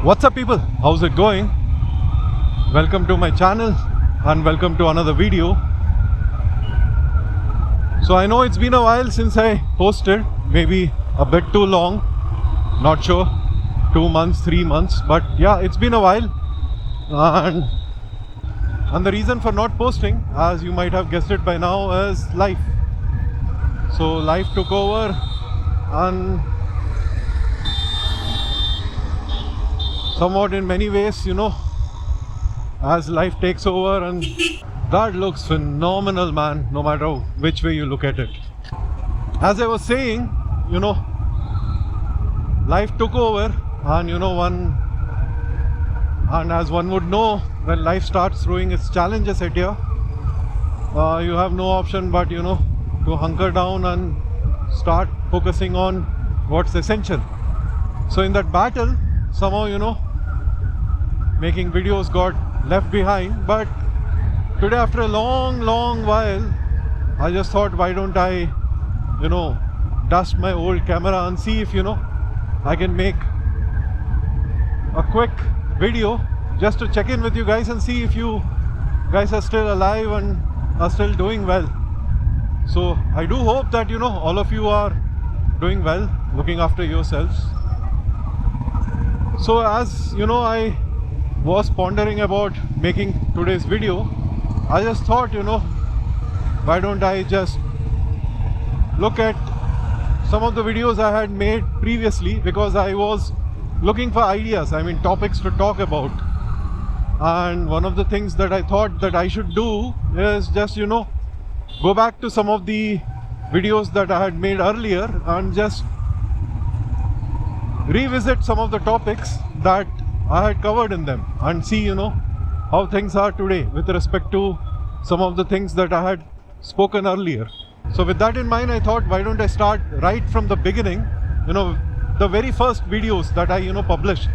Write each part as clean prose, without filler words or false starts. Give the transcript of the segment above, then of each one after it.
What's up people, how's it going? Welcome to my channel and welcome to another video. So I know it's been a while since I posted, maybe a bit too long, not sure, 2 months, 3 months, but yeah, it's been a while. And the reason for not posting, as you might have guessed it by now, is life. So life took over and somewhat in many ways, as life takes over, and that looks phenomenal, man, no matter which way you look at it. As I was saying, life took over, and and as one would know, when life starts throwing its challenges at you, you have no option but to hunker down and start focusing on what's essential. So in that battle, somehow making videos got left behind, but today, after a long while, I just thought, why don't I dust my old camera and see if I can make a quick video just to check in with you guys and see if you guys are still alive and are still doing well. So I do hope that all of you are doing well, looking after yourselves. So as I was pondering about making today's video, I just thought, why don't I just look at some of the videos I had made previously, because I was looking for ideas, topics to talk about. And one of the things that I thought that I should do is just go back to some of the videos that I had made earlier and just revisit some of the topics that I had covered in them and see how things are today with respect to some of the things that I had spoken earlier. So with that in mind, I thought, why don't I start right from the beginning, the very first videos that I published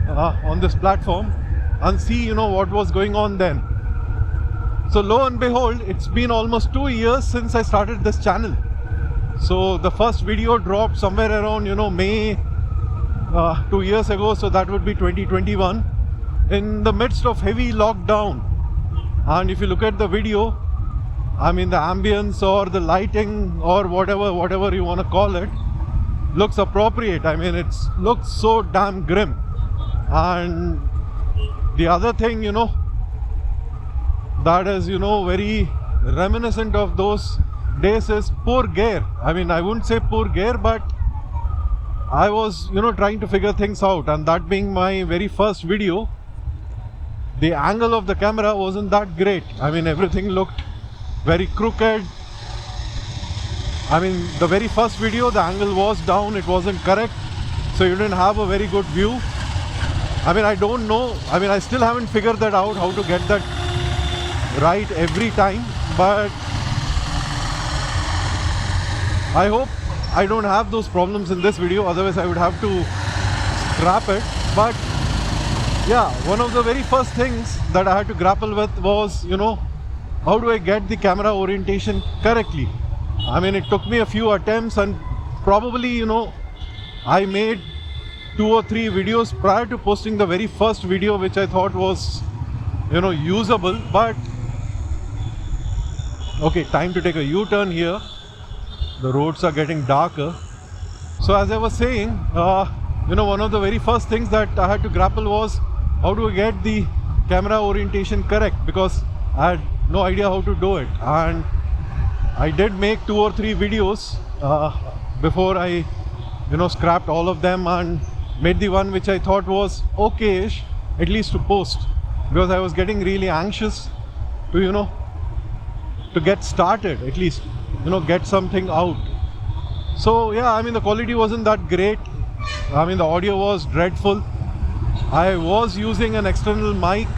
on this platform, and see what was going on then. So lo and behold, it's been almost 2 years since I started this channel. So the first video dropped somewhere around May 2 years ago, so that would be 2021, in the midst of heavy lockdown. And if you look at the video, the ambience or the lighting or whatever you want to call it, looks appropriate. It looks so damn grim. And the other thing that is very reminiscent of those days is poor gear. I wouldn't say poor gear, but I was trying to figure things out, and that being my very first video, the angle of the camera wasn't that great. Everything looked very crooked. The very first video, the angle was down, it wasn't correct, so you didn't have a very good view. I don't know, I still haven't figured that out, how to get that right every time, but I hope I don't have those problems in this video, otherwise I would have to scrap it. But yeah, one of the very first things that I had to grapple with was, how do I get the camera orientation correctly? It took me a few attempts, and probably, I made 2 or 3 videos prior to posting the very first video, which I thought was, usable. But okay, time to take a U-turn here. The roads are getting darker. So as I was saying, one of the very first things that I had to grapple was, how do I get the camera orientation correct, because I had no idea how to do it. And I did make 2 or 3 videos before I scrapped all of them and made the one which I thought was okay-ish, at least to post, because I was getting really anxious to to get started, at least get something out. So yeah, the quality wasn't that great. The audio was dreadful. I was using an external mic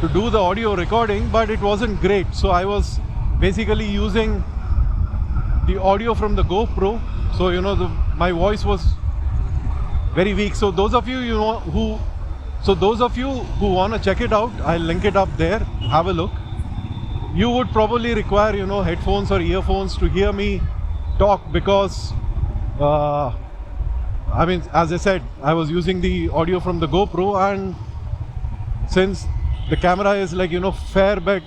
to do the audio recording, but it wasn't great. So I was basically using the audio from the GoPro. So my voice was very weak. So those of you who want to check it out, I'll link it up there. Have a look. You would probably require headphones or earphones to hear me talk, because I mean, as I said, I was using the audio from the GoPro, and since the camera is like, you know, fair bit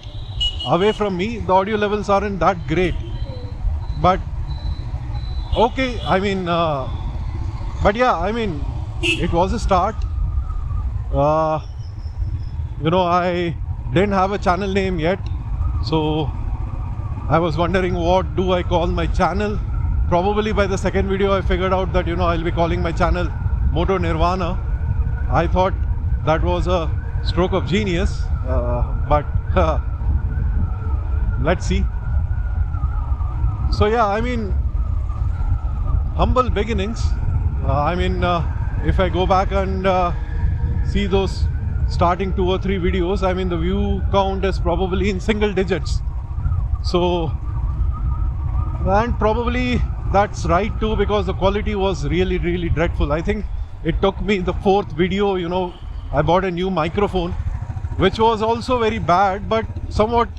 away from me, the audio levels aren't that great. But okay, I mean, but yeah, I mean, it was a start. You know, I didn't have a channel name yet, so I was wondering what do I call my channel. Probably by the second video I figured out that, you know, I'll be calling my channel Moto Nirvana. I thought that was a stroke of genius, but let's see. So yeah, I mean, humble beginnings. I mean, if I go back and see those starting 2 or 3 videos, I mean, the view count is probably in single digits. So, and probably that's right too, because the quality was really, really dreadful. I think it took me the 4th video, you know, I bought a new microphone, which was also very bad, but somewhat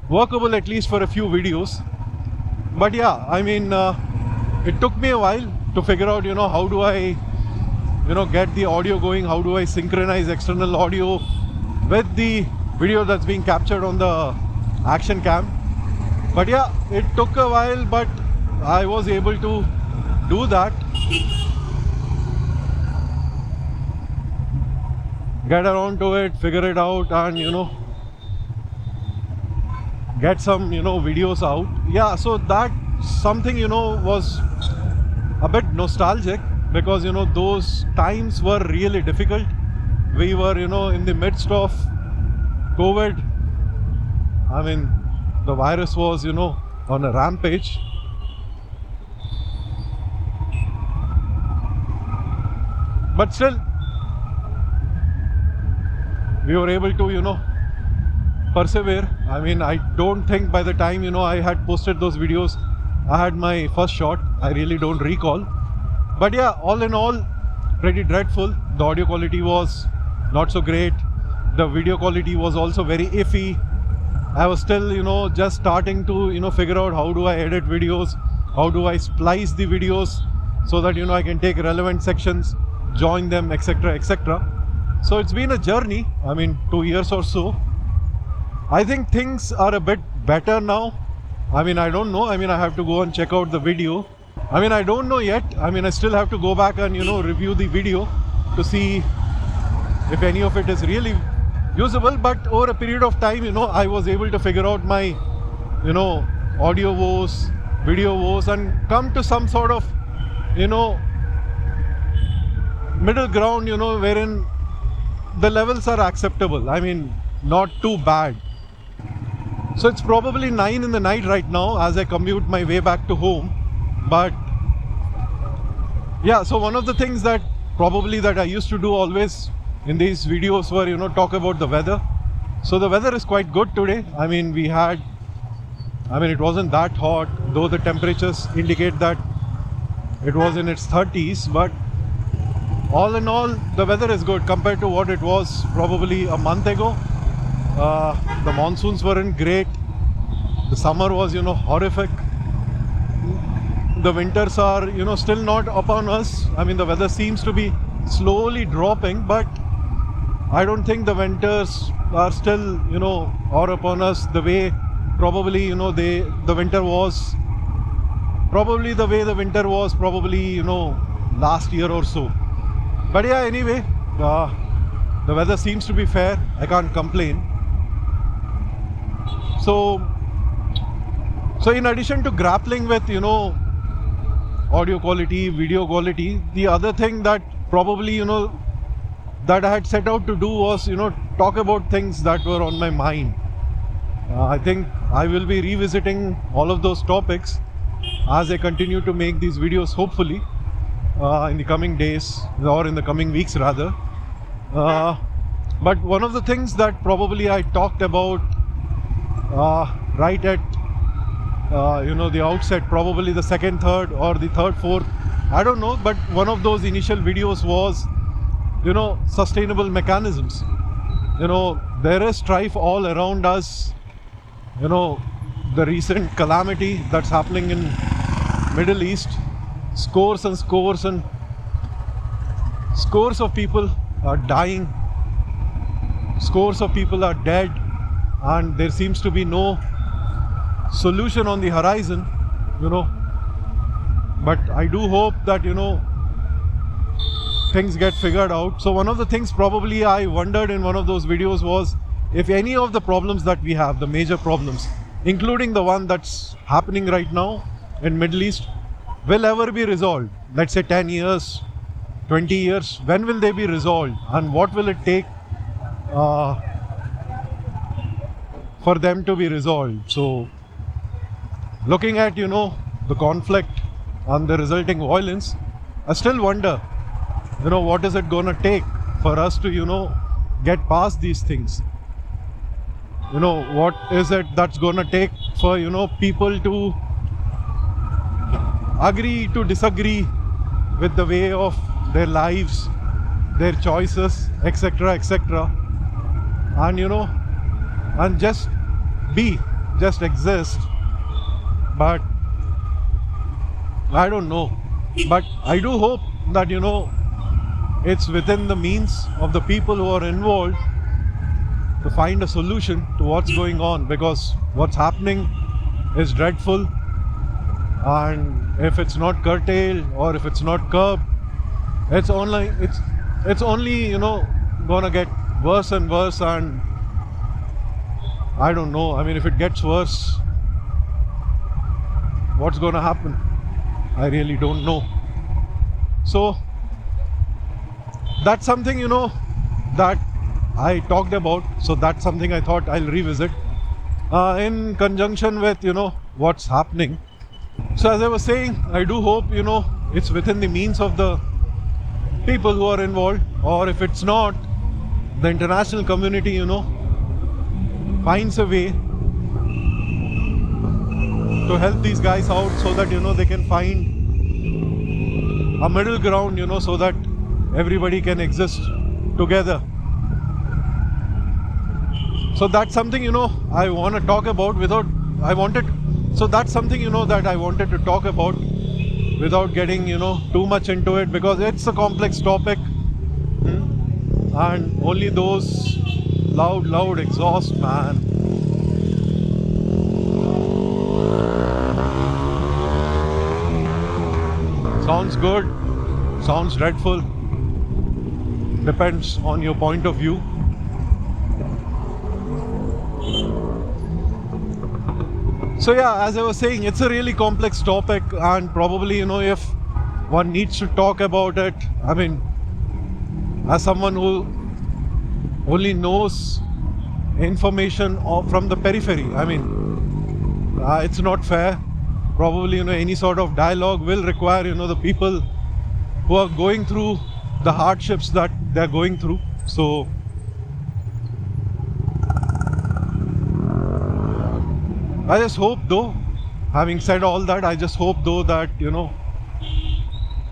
workable at least for a few videos. But yeah, I mean, it took me a while to figure out, you know, how do I, you know, get the audio going, how do I synchronize external audio with the video that's being captured on the action cam. But yeah, it took a while, but I was able to do that. Get around to it, figure it out, and, you know, get some, you know, videos out. Yeah, so that something, you know, was a bit nostalgic, because, you know, those times were really difficult. We were, you know, in the midst of COVID. I mean, the virus was, you know, on a rampage. But still, we were able to, you know, persevere. I mean, I don't think by the time, you know, I had posted those videos, I had my first shot. I really don't recall. But yeah, all in all, pretty dreadful. The audio quality was not so great. The video quality was also very iffy. I was still, you know, just starting to, you know, figure out how do I edit videos, how do I splice the videos so that, you know, I can take relevant sections, join them, etc., etc. So it's been a journey. I mean, 2 years or so. I think things are a bit better now. I mean, I don't know. I mean, I have to go and check out the video. I mean, I don't know yet. I mean, I still have to go back and, you know, review the video to see if any of it is really usable. But over a period of time, you know, I was able to figure out my, you know, audio woes, video woes, and come to some sort of, you know, middle ground, you know, wherein the levels are acceptable. I mean, not too bad. So it's probably 9 in the night right now as I commute my way back to home. But yeah, so one of the things that probably that I used to do always in these videos were, you know, talk about the weather. So the weather is quite good today. I mean, it wasn't that hot, though the temperatures indicate that it was in its 30s, but all in all, the weather is good compared to what it was probably a month ago. The monsoons weren't great. The summer was, you know, horrific. The winters are, you know, still not upon us. I mean, the weather seems to be slowly dropping, but I don't think the winters are still, you know, are upon us the way probably, you know, the winter was probably the way the winter was probably, you know, last year or so. But yeah, anyway, the weather seems to be fair. I can't complain. So in addition to grappling with, you know, audio quality, video quality, the other thing that probably, you know, that I had set out to do was, you know, talk about things that were on my mind. I think I will be revisiting all of those topics as I continue to make these videos, hopefully, in the coming days, or in the coming weeks rather. But one of the things that probably I talked about right at you know, the outset, probably the second, third, or the third, fourth, I don't know, but one of those initial videos was, you know, sustainable mechanisms. You know, there is strife all around us. You know, the recent calamity that's happening in Middle East, scores and Scores of people are dying, scores of people are dead, and there seems to be no solution on the horizon, you know. But I do hope that, you know, things get figured out. So one of the things probably I wondered in one of those videos was if any of the problems that we have, the major problems, including the one that's happening right now in Middle East, will ever be resolved. Let's say 10 years, 20 years, when will they be resolved, and what will it take for them to be resolved? So looking at, you know, the conflict and the resulting violence, I still wonder, you know, what is it gonna take for us to, you know, get past these things? You know, what is it that's gonna take for, you know, people to agree to disagree with the way of their lives, their choices, etc., etc., and, you know, and just exist. But I don't know, but I do hope that, you know, it's within the means of the people who are involved to find a solution to what's going on, because what's happening is dreadful, and if it's not curtailed or if it's not curbed, it's only you know, gonna get worse and worse. And I don't know, I mean, if it gets worse, what's gonna happen? I really don't know. So that's something, you know, that I talked about. So that's something I thought I'll revisit in conjunction with, you know, what's happening. So as I was saying, I do hope, you know, it's within the means of the people who are involved, or if it's not, the international community, you know, finds a way to help these guys out, so that, you know, they can find a middle ground, you know, so that everybody can exist together. So that's something, you know, I want to talk about so that's something, you know, that I wanted to talk about without getting, you know, too much into it, because it's a complex topic, and only those loud exhaust, man. Sounds good, sounds dreadful, depends on your point of view. So yeah, as I was saying, it's a really complex topic, and probably, you know, if one needs to talk about it, I mean, as someone who only knows information from the periphery, I mean, it's not fair. Probably, you know, any sort of dialogue will require, you know, the people who are going through the hardships that they're going through. So I just hope, though, having said all that, I just hope, though, that, you know,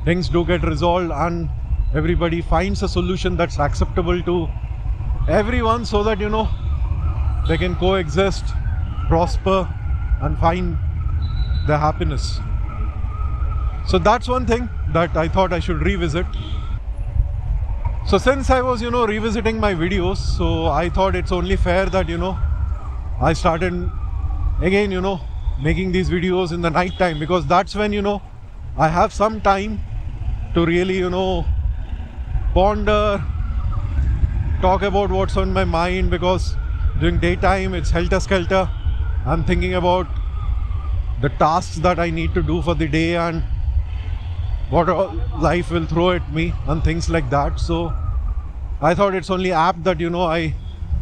things do get resolved and everybody finds a solution that's acceptable to everyone, so that, you know, they can coexist, prosper, and find their happiness. So that's one thing that I thought I should revisit. So since I was, you know, revisiting my videos, so I thought it's only fair that, you know, I started again, you know, making these videos in the night time, because that's when, you know, I have some time to really, you know, ponder, talk about what's on my mind, because during daytime it's helter-skelter. I'm thinking about the tasks that I need to do for the day and what life will throw at me and things like that. So I thought it's only apt that, you know, I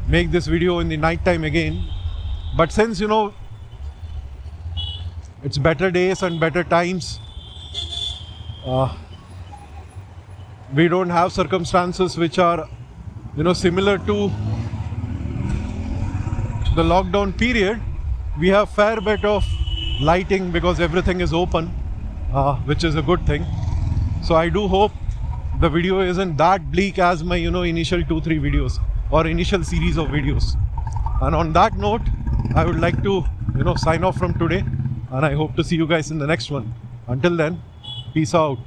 make this video in the night time again. But since, you know, it's better days and better times, we don't have circumstances which are, you know, similar to the lockdown period. We have fair bit of lighting because everything is open, which is a good thing. So I do hope the video isn't that bleak as my, you know, initial 2-3 videos or initial series of videos. And on that note, I would like to, you know, sign off from today, and I hope to see you guys in the next one. Until then, peace out.